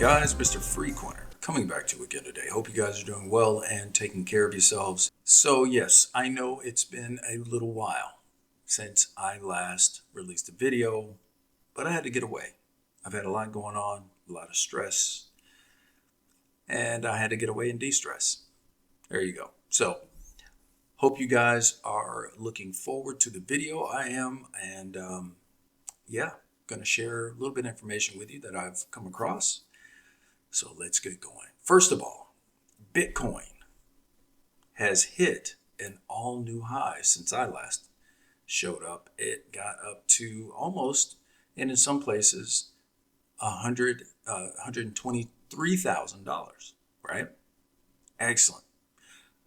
guys, Mr. Free Corner coming back to you again today. Hope you guys are doing well and taking care of yourselves. So yes, I know it's been a little while since I last released a video, but I had to get away. I've had a lot going on, a lot of stress, and I had to get away and de-stress. There you go. So hope you guys are looking forward to the video. I am, and going to share a little bit of information with you that I've come across. So let's get going. First of all, Bitcoin has hit an all-new high since I last showed up. It got up to almost, and in some places, $123,000, right? Excellent.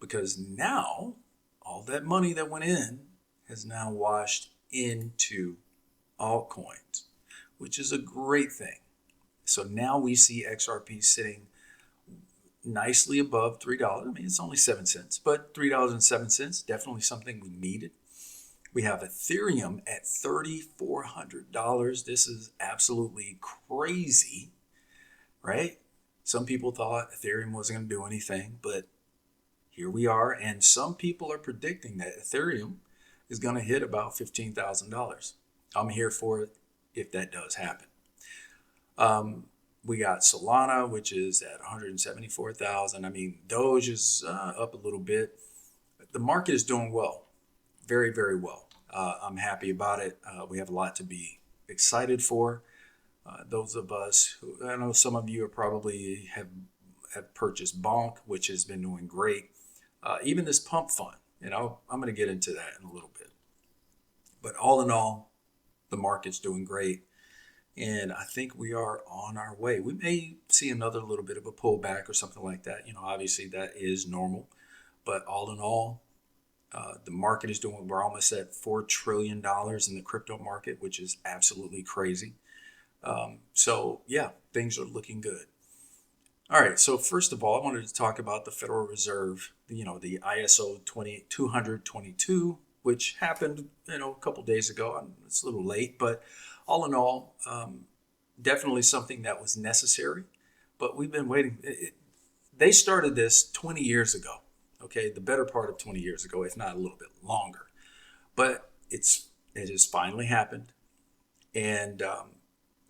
Because now all that money that went in has now washed into altcoins, which is a great thing. So now we see XRP sitting nicely above $3. I mean, it's only 7 cents, but $3.07, definitely something we needed. We have Ethereum at $3,400. This is absolutely crazy, right? Some people thought Ethereum wasn't going to do anything, but here we are. And some people are predicting that Ethereum is going to hit about $15,000. I'm here for it if that does happen. We got Solana, which is at 174,000. I mean, Doge is up a little bit. The market is doing well, very, very well. I'm happy about it. We have a lot to be excited for. Those of us who, I know some of you are probably have purchased Bonk, which has been doing great. Even this pump fund, I'm going to get into that in a little bit. But all in all, the market's doing great. And I think we are on our way. We may see another little bit of a pullback or something like that. Obviously that is normal. But all in all, the market is doing, we're almost at $4 trillion in the crypto market, which is absolutely crazy. So yeah, things are looking good. All right, so first of all, I wanted to talk about the Federal Reserve, the ISO 20022, which happened, a couple days ago. It's a little late, but all in all, definitely something that was necessary, but we've been waiting. They started this 20 years ago, okay, the better part of 20 years ago, if not a little bit longer. But it has finally happened, and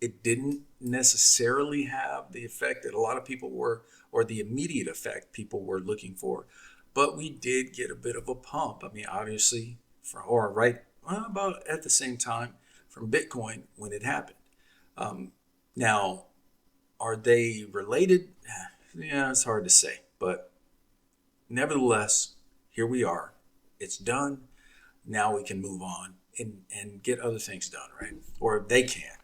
it didn't necessarily have the effect that a lot of people were, or the immediate effect people were looking for, but we did get a bit of a pump. I mean, obviously, about at the same time from Bitcoin when it happened. Now, are they related? Yeah, it's hard to say, but nevertheless, here we are. It's done. Now we can move on and get other things done, right? Or they can.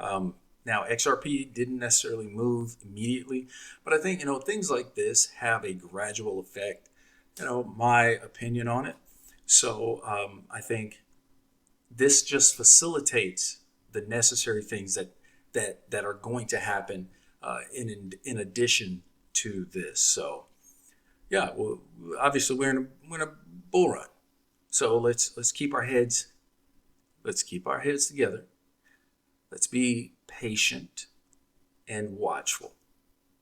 Now, XRP didn't necessarily move immediately, but I think, things like this have a gradual effect, my opinion on it. So I think this just facilitates the necessary things that are going to happen in addition to this. So yeah, well, obviously we're in a bull run. So let's keep our heads together. Let's be patient and watchful.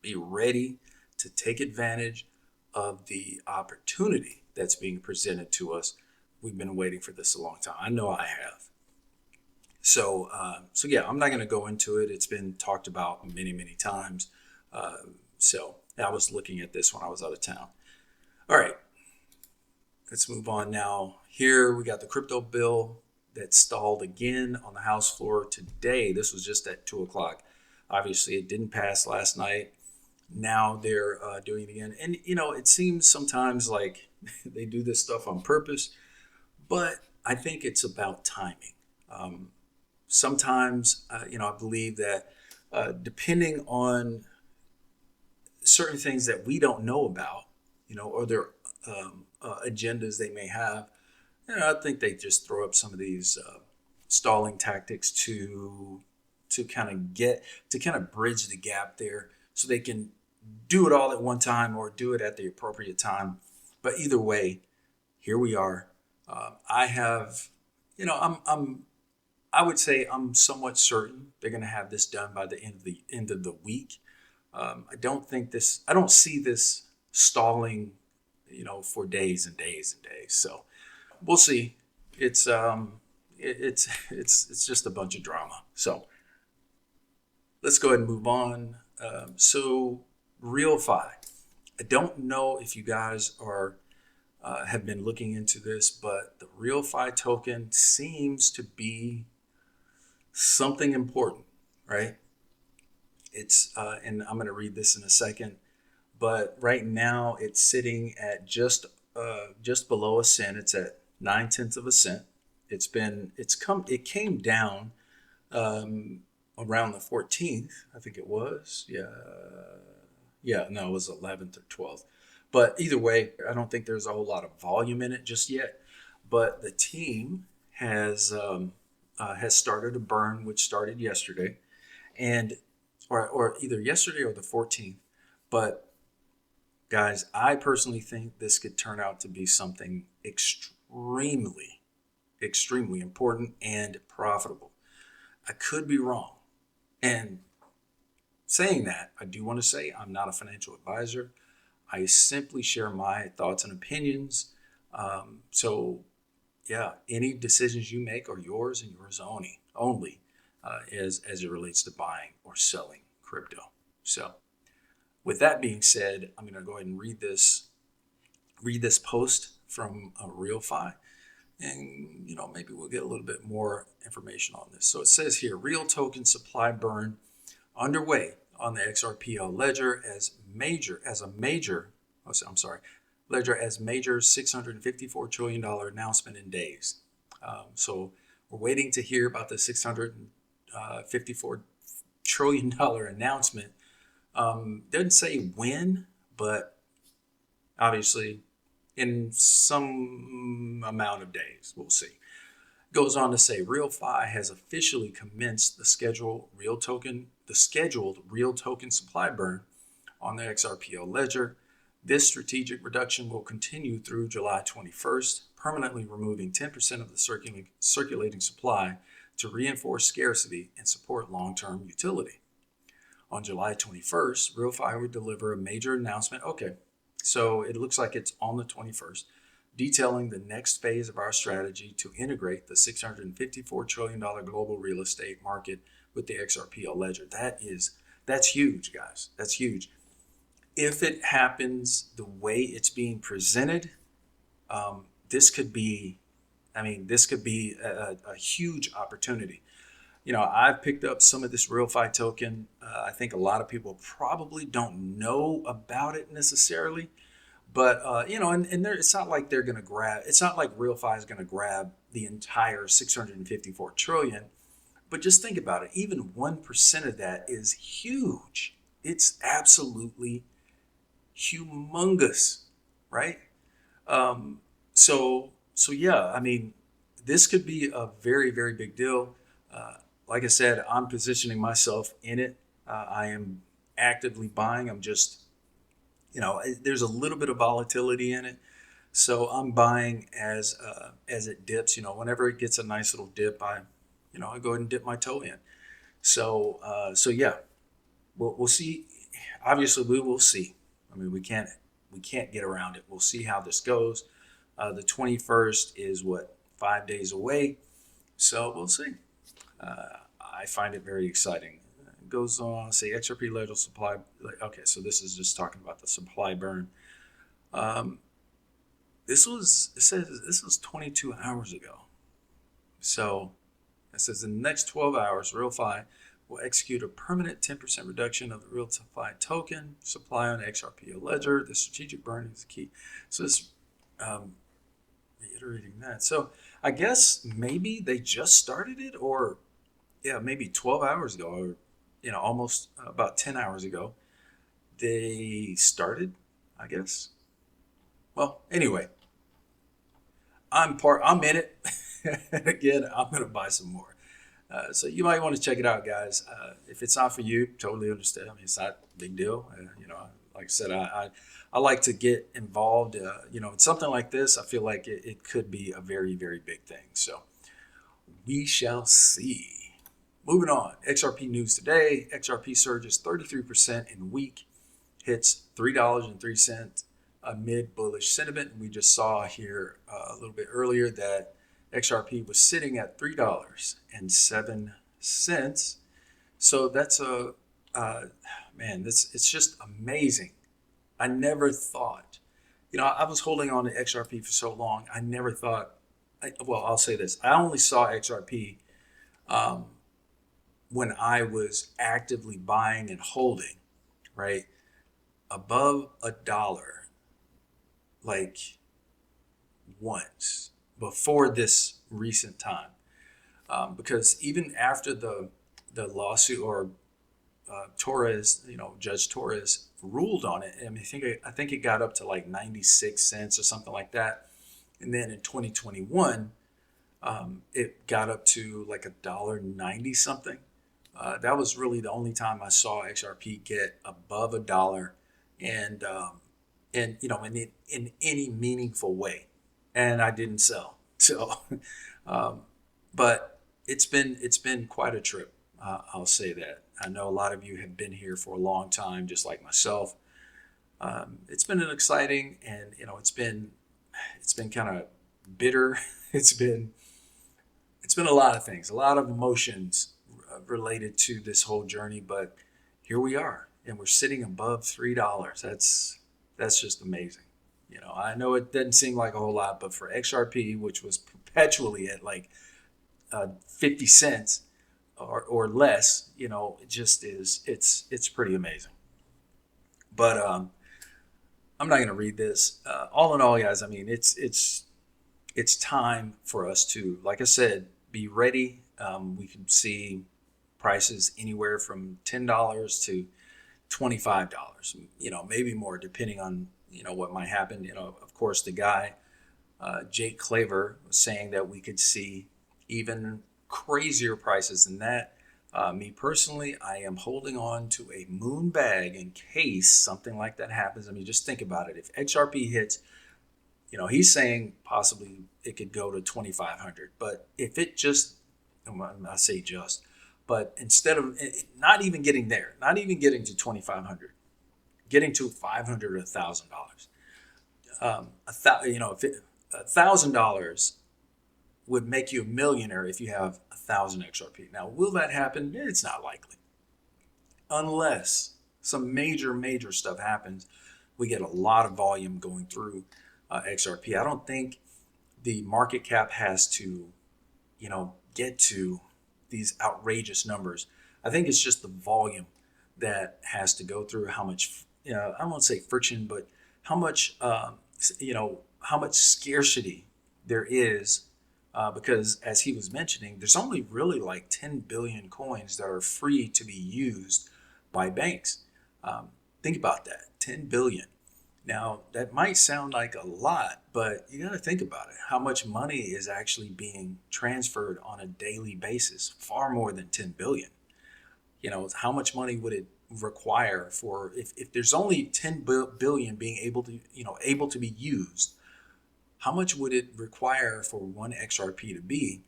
Be ready to take advantage of the opportunity that's being presented to us. We've been waiting for this a long time. I know I have. So yeah, I'm not going to go into it. It's been talked about many, many times. So I was looking at this when I was out of town. All right, let's move on now. Here we got the crypto bill that stalled again on the House floor today. This was just at 2 o'clock. Obviously, it didn't pass last night. Now they're doing it again. And, it seems sometimes like they do this stuff on purpose, but I think it's about timing. Sometimes, I believe that depending on certain things that we don't know about, or their agendas they may have, I think they just throw up some of these stalling tactics to kind of bridge the gap there, so they can do it all at one time or do it at the appropriate time. But either way, here we are. I have, I'm I would say I'm somewhat certain they're going to have this done by the end of the week. I don't think this. I don't see this stalling, for days and days and days. So we'll see. It's it's just a bunch of drama. So let's go ahead and move on. So RealFi. I don't know if you guys are have been looking into this, but the RealFi token seems to be something important, right? It's and I'm going to read this in a second, but right now it's sitting at just below a cent. It's at 9/10 of a cent. It came down around the 14th, I think it was. Yeah, no, it was 11th or 12th. But either way, I don't think there's a whole lot of volume in it just yet. But the team has started a burn, which started yesterday, and or either yesterday or the 14th. But guys, I personally think this could turn out to be something extremely important and profitable. I could be wrong. And saying that, I do want to say I'm not a financial advisor. I simply share my thoughts and opinions. So, yeah, any decisions you make are yours and yours only as it relates to buying or selling crypto. So, with that being said, I'm going to go ahead and read this post from RealFi, and maybe we'll get a little bit more information on this. So it says here, real token supply burn underway on the XRPL ledger ledger as major $654 trillion announcement in days. So we're waiting to hear about the $654 trillion announcement. Doesn't say when, but obviously in some amount of days, we'll see. Goes on to say RealFi has officially commenced the scheduled real token supply burn on the XRPL ledger. This strategic reduction will continue through July 21st, permanently removing 10% of the circulating supply to reinforce scarcity and support long-term utility. On July 21st, RealFi will deliver a major announcement. Okay, so it looks like it's on the 21st, detailing the next phase of our strategy to integrate the $654 trillion global real estate market with the XRPL ledger. That's huge, guys. That's huge. If it happens the way it's being presented, this could be a huge opportunity. I've picked up some of this RealFi token. I think a lot of people probably don't know about it necessarily, but and it's not like it's not like RealFi is going to grab the entire 654 trillion. But just think about it. Even 1% of that is huge. It's absolutely humongous, right? So yeah, this could be a very, very big deal. Like I said, I'm positioning myself in it. I am actively buying. I'm just, there's a little bit of volatility in it, so I'm buying as it dips. Whenever it gets a nice little dip, I go ahead and dip my toe in. So yeah, we'll see. Obviously, we will see. We can't get around it. We'll see how this goes. The 21st is 5 days away, so we'll see. I find it very exciting. It goes on to say XRP ledger supply. Okay, so this is just talking about the supply burn. It says this was 22 hours ago. So it says in the next 12 hours, RealFi will execute a permanent 10% reduction of the RealFi token supply on XRP ledger. The strategic burn is the key. So it's reiterating that. So I guess maybe they just started it, or maybe 12 hours ago, or almost about 10 hours ago, they started, I guess. Well, anyway, I'm in it. Again, I'm going to buy some more. So you might want to check it out, guys. If it's not for you, totally understand. It's not a big deal. Like I said, I like to get involved. In something like this. I feel like it could be a very, very big thing. So We shall see. Moving on, XRP news today. XRP surges 33% in week, hits $3.03 amid bullish sentiment. We just saw here a little bit earlier that XRP was sitting at $3.07. So that's man, it's just amazing. I never thought, I was holding on to XRP for so long. I never thought, well, I'll say this. I only saw XRP um, when I was actively buying and holding, right? Above $1, like once before this recent time. Because even after the lawsuit or Torres, Judge Torres ruled on it. I mean, I think it got up to like 96 cents or something like that. And then in 2021, it got up to like $1.90 something. That was really the only time I saw XRP get above $1, and in any meaningful way, and I didn't sell. So, but it's been quite a trip. I'll say that. I know a lot of you have been here for a long time, just like myself. It's been an exciting, and it's been kind of bitter. It's been a lot of things, a lot of emotions related to this whole journey. But here we are, and we're sitting above $3. That's just amazing. I know it doesn't seem like a whole lot, but for XRP, which was perpetually at like 50 cents or less, it just is. It's pretty amazing. But I'm not going to read this. All in all, guys, I mean, it's time for us to, like I said, be ready. We can see prices anywhere from $10 to $25, maybe more, depending on, what might happen. Of course, the guy, Jake Claver, was saying that we could see even crazier prices than that. Me personally, I am holding on to a moon bag in case something like that happens. I mean, just think about it. If XRP hits, he's saying possibly it could go to 2,500. But if it just, I say just, but instead of not even getting there, not even getting to 2,500, getting to $500 or $1,000, if $1,000 would make you a millionaire if you have 1,000 XRP. Now, will that happen? It's not likely, unless some major stuff happens. We get a lot of volume going through XRP. I don't think the market cap has to, get to these outrageous numbers. I think it's just the volume that has to go through. How much, I don't want to say friction, but how much, how much scarcity there is. Because as he was mentioning, there's only really like 10 billion coins that are free to be used by banks. Think about that, 10 billion. Now, that might sound like a lot, but you got to think about it. How much money is actually being transferred on a daily basis? Far more than 10 billion. How much money would it require for, if there's only 10 billion being able to be used, how much would it require for one XRP to be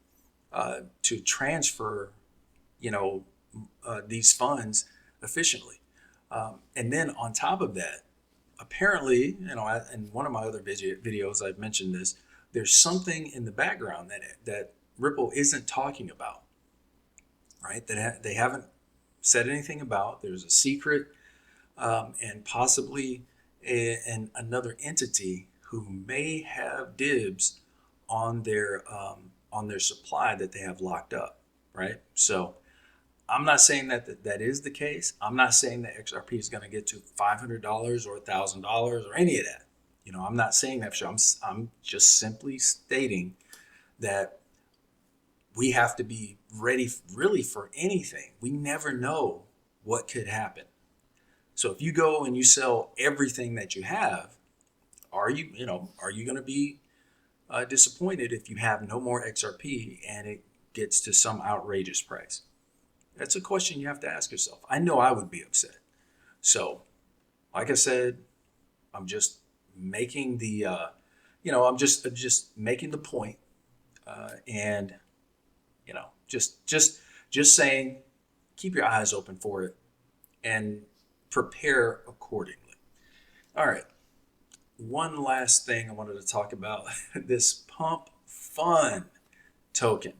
to transfer, these funds efficiently? And then on top of that, apparently, in one of my other videos, I've mentioned this. There's something in the background that Ripple isn't talking about, right? That they haven't said anything about. There's a secret, and possibly another entity who may have dibs on their supply that they have locked up, right? So I'm not saying that is the case. I'm not saying that XRP is going to get to $500 or $1,000 or any of that. I'm not saying that for sure. I'm just simply stating that we have to be ready really for anything. We never know what could happen. So if you go and you sell everything that you have, are you going to be disappointed if you have no more XRP and it gets to some outrageous price? That's a question you have to ask yourself. I know I would be upset. So, like I said, I'm just making I'm just making the point, and Just saying, keep your eyes open for it and prepare accordingly. All right. One last thing I wanted to talk about this Pump Fun token.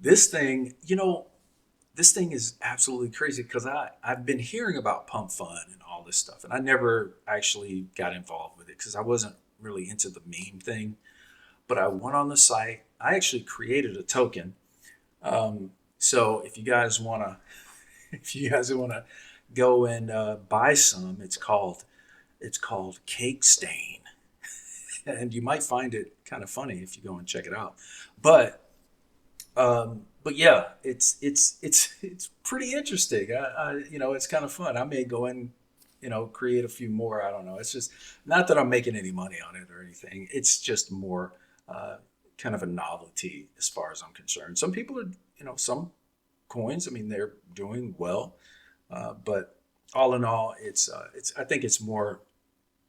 This thing, this thing is absolutely crazy because I've been hearing about Pump Fun and all this stuff, and I never actually got involved with it because I wasn't really into the meme thing. But I went on the site. I actually created a token. So if you guys wanna go and buy some, it's called Cake Stain, and you might find it kind of funny if you go and check it out. But but yeah, it's pretty interesting. It's kind of fun. I may go and create a few more. I don't know. It's just not that I'm making any money on it or anything. It's just more kind of a novelty as far as I'm concerned. Some people are, some coins. I mean, they're doing well, but all in all, it's. I think it's more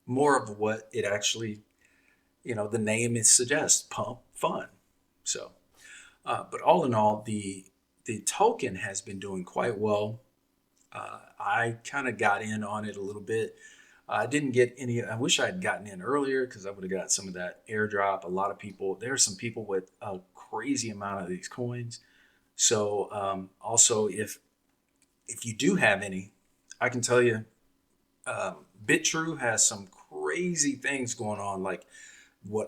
of what it actually, the name it suggests, pump fun. So. But all in all, the token has been doing quite well. I kind of got in on it a little bit. I didn't get any. I wish I had gotten in earlier because I would have got some of that airdrop. A lot of people. There are some people with a crazy amount of these coins. So also, if you do have any, I can tell you, BitTrue has some crazy things going on. Like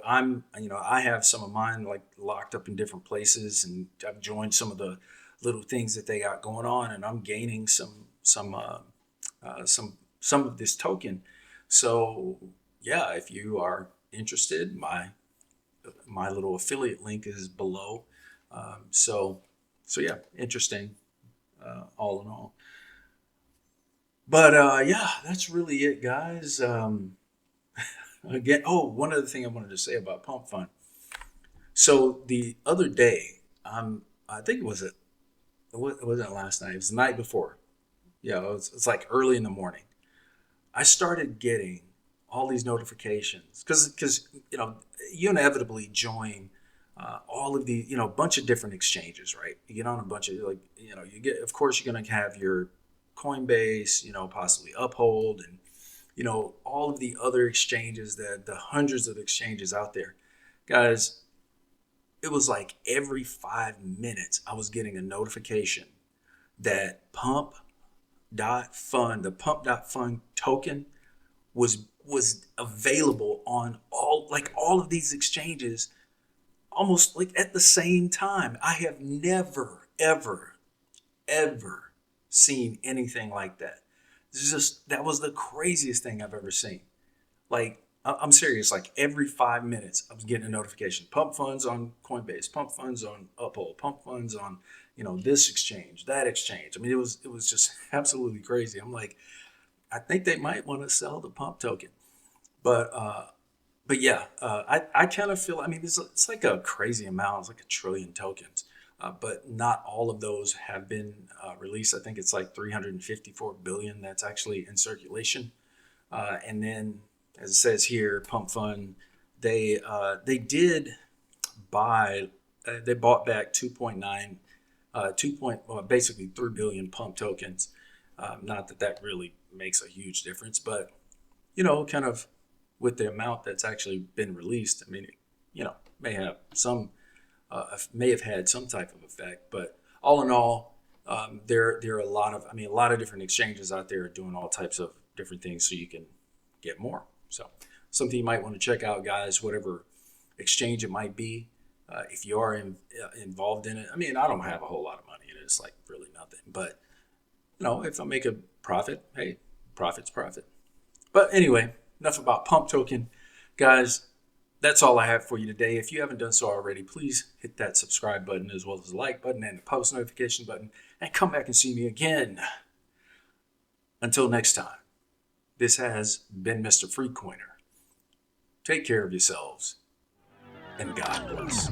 I have some of mine like locked up in different places, and I've joined some of the little things that they got going on, and I'm gaining some of this token. So yeah, if you are interested, my little affiliate link is below. So yeah, interesting, all in all. But yeah, that's really it, guys. Again, oh, one other thing I wanted to say about Pump Fund. So the other day, I think it wasn't last night. It was the night before. Yeah, it's like early in the morning. I started getting all these notifications because you inevitably join all of the bunch of different exchanges, right? You get on a bunch of like you get, of course you're gonna have your Coinbase, possibly Uphold, and all of the other exchanges, the hundreds of exchanges out there, guys. It was like every 5 minutes I was getting a notification that the pump.fun token was available on all of these exchanges almost like at the same time. I have never ever seen anything like that. That was the craziest thing I've ever seen. Like I'm serious. Like every 5 minutes, I was getting a notification. Pump funds on Coinbase. Pump funds on Uphold. Pump funds on this exchange, that exchange. I mean, it was just absolutely crazy. I'm like, I think they might want to sell the pump token, but yeah, I kind of feel. I mean, it's like a crazy amount. It's like a trillion tokens. But not all of those have been released. I think it's like 354 billion that's actually in circulation. And then, as it says here, Pump Fund, they did buy, they bought back 2.9, well, basically 3 billion pump tokens. Not that that really makes a huge difference, but kind of with the amount that's actually been released, I mean, may have may have had some type of effect. But all in all, there are a lot of different exchanges out there doing all types of different things so you can get more. So something you might want to check out, guys, whatever exchange it might be. If you are involved in it, I mean, I don't have a whole lot of money in it. It's like really nothing. But, if I make a profit, hey, profit's profit. But anyway, enough about Pump Token. Guys, that's all I have for you today. If you haven't done so already, please hit that subscribe button as well as the like button and the post notification button, and come back and see me again. Until next time, this has been Mr. Free Coiner. Take care of yourselves, and God bless.